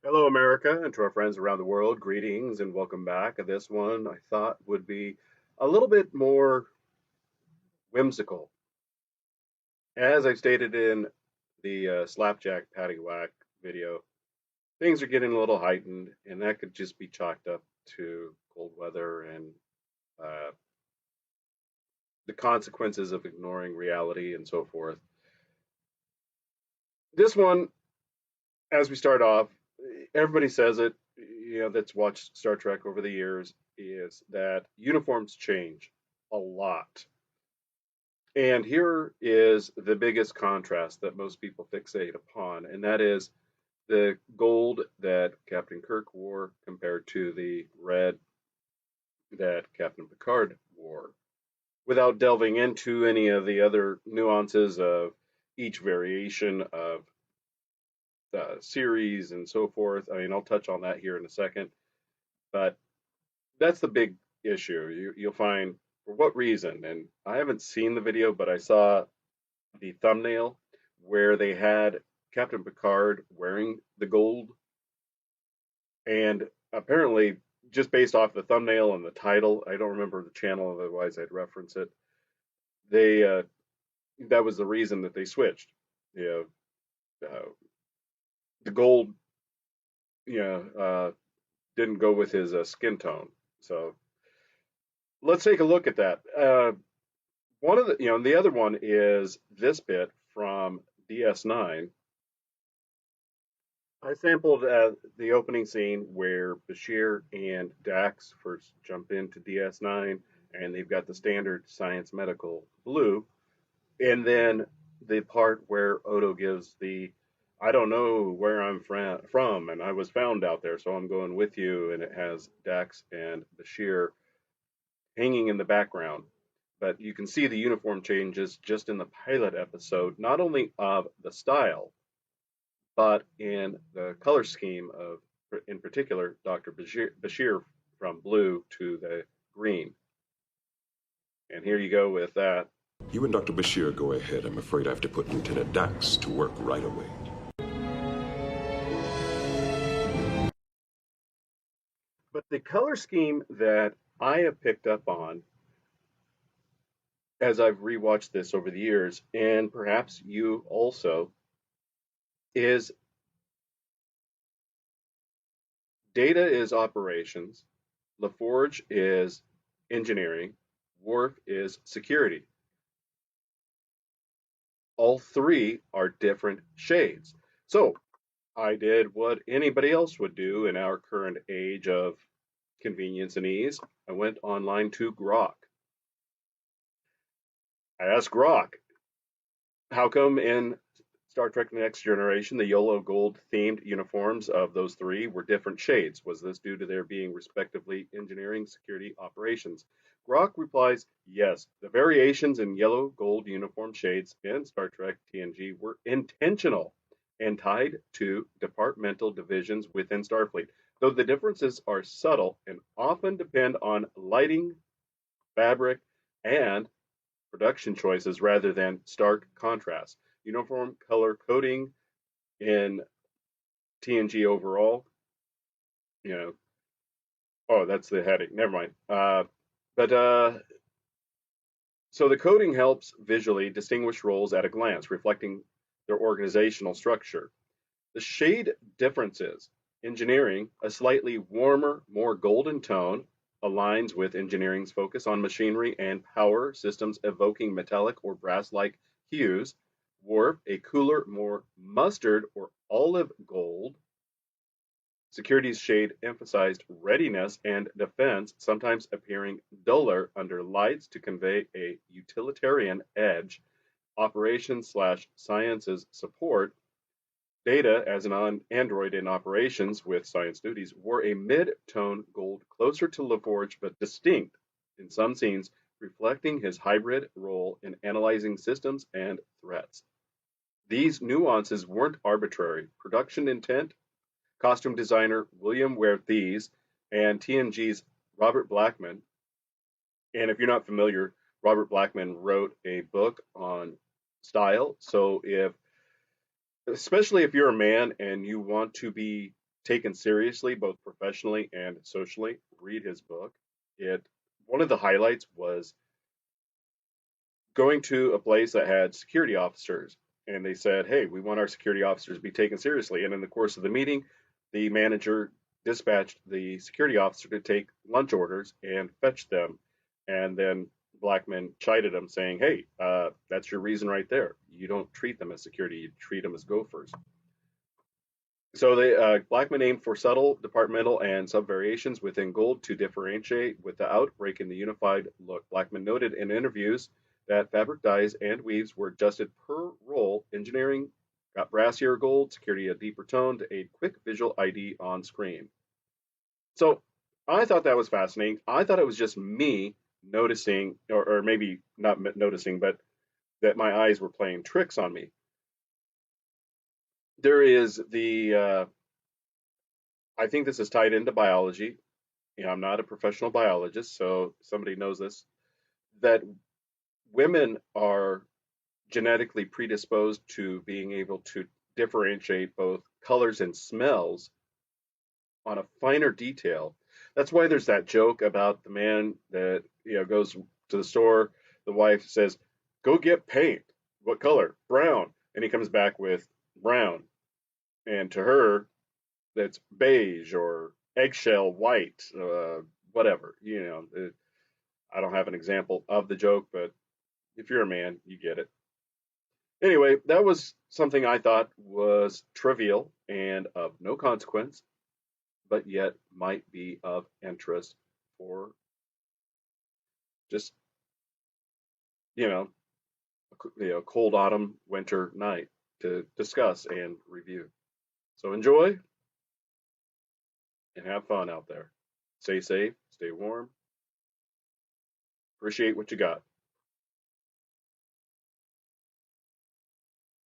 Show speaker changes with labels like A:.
A: Hello, America, and to our friends around the world, greetings and welcome back. This one I thought would be a little bit more whimsical. As I stated in the Slapjack Patty Whack video, things are getting a little heightened, and that could just be chalked up to cold weather and uh, the consequences of ignoring reality and so forth. This one, as we start off, everybody says it, that's watched Star Trek over the years, is that uniforms change a lot. And here is the biggest contrast that most people fixate upon, and that is the gold that Captain Kirk wore compared to the red that Captain Picard wore, without delving into any of the other nuances of each variation of the series and so forth. I mean, I'll touch on that here in a second, but that's the big issue. You'll find for what reason, and I haven't seen the video, but I saw the thumbnail where they had Captain Picard wearing the gold, and apparently, just based off the thumbnail and the title, I don't remember the channel, otherwise I'd reference it. They that was the reason that they switched. You know, the gold, you know, didn't go with his skin tone. So let's take a look at that. One of the other one is this bit from DS9. I sampled the opening scene where Bashir and Dax first jump into DS9, and they've got the standard science medical blue, and then the part where Odo gives the I don't know where I'm from, and I was found out there, so I'm going with you, and it has Dax and Bashir hanging in the background. But you can see the uniform changes just in the pilot episode, not only of the style, but in the color scheme of, in particular, Dr. Bashir from blue to the green. And here you go with that.
B: You and Dr. Bashir go ahead. I'm afraid I have to put Lieutenant Dax to work right away.
A: But the color scheme that I have picked up on as I've rewatched this over the years, and perhaps you also, is Data is operations, LaForge is engineering, Worf is security. All three are different shades. So I did what anybody else would do in our current age of convenience and ease. I went online to Grok. I asked Grok, how come in Star Trek The Next Generation, the yellow gold themed uniforms of those three were different shades? Was this due to their being respectively engineering, security, operations? Grok replies, yes, the variations in yellow gold uniform shades in Star Trek TNG were intentional and tied to departmental divisions within Starfleet, though the differences are subtle and often depend on lighting, fabric, and production choices rather than stark contrast. Uniform color coding in TNG overall, you know, oh, that's the heading. Never mind. But So the coding helps visually distinguish roles at a glance, reflecting their organizational structure. The shade differences. Engineering, a slightly warmer, more golden tone, aligns with engineering's focus on machinery and power systems evoking metallic or brass-like hues. Worf, a cooler, more mustard or olive gold. Security's shade emphasized readiness and defense, sometimes appearing duller under lights to convey a utilitarian edge. Operations slash sciences support. Data, as an android in operations with science duties, wore a mid-tone gold closer to LaForge but distinct in some scenes, reflecting his hybrid role in analyzing systems and threats. These nuances weren't arbitrary. Production intent, costume designer William Ware Thiess, and TNG's Robert Blackman. And if you're not familiar, Robert Blackman wrote a book on style. So especially if you're a man and you want to be taken seriously, both professionally and socially. Read his book. It One of the highlights was going to a place that had security officers, and they said, "Hey, we want our security officers to be taken seriously." And in the course of the meeting, the manager dispatched the security officer to take lunch orders and fetch them. And then Blackman chided him, saying, "Hey, that's your reason right there. You don't treat them as security; you treat them as gophers." So Blackman aimed for subtle departmental and sub-variations within Gold to differentiate without breaking the unified look. Blackman noted in interviews that fabric dyes and weaves were adjusted per role. Engineering got brassier gold, security a deeper tone to aid quick visual ID on screen. So I thought that was fascinating. I thought it was just me noticing, or maybe not noticing, but that my eyes were playing tricks on me. There is I think this is tied into biology. I'm not a professional biologist, so somebody knows this, that women are genetically predisposed to being able to differentiate both colors and smells on a finer detail. That's why there's that joke about the man that goes to the store. The wife says, "Go get paint. What color? Brown." And he comes back with brown. And to her, that's beige or eggshell white, whatever. I don't have an example of the joke, but if you're a man, you get it. Anyway, that was something I thought was trivial and of no consequence, but yet might be of interest for just, you know, cold autumn, winter night to discuss and review. So enjoy and have fun out there. Stay safe, stay warm, appreciate what you got.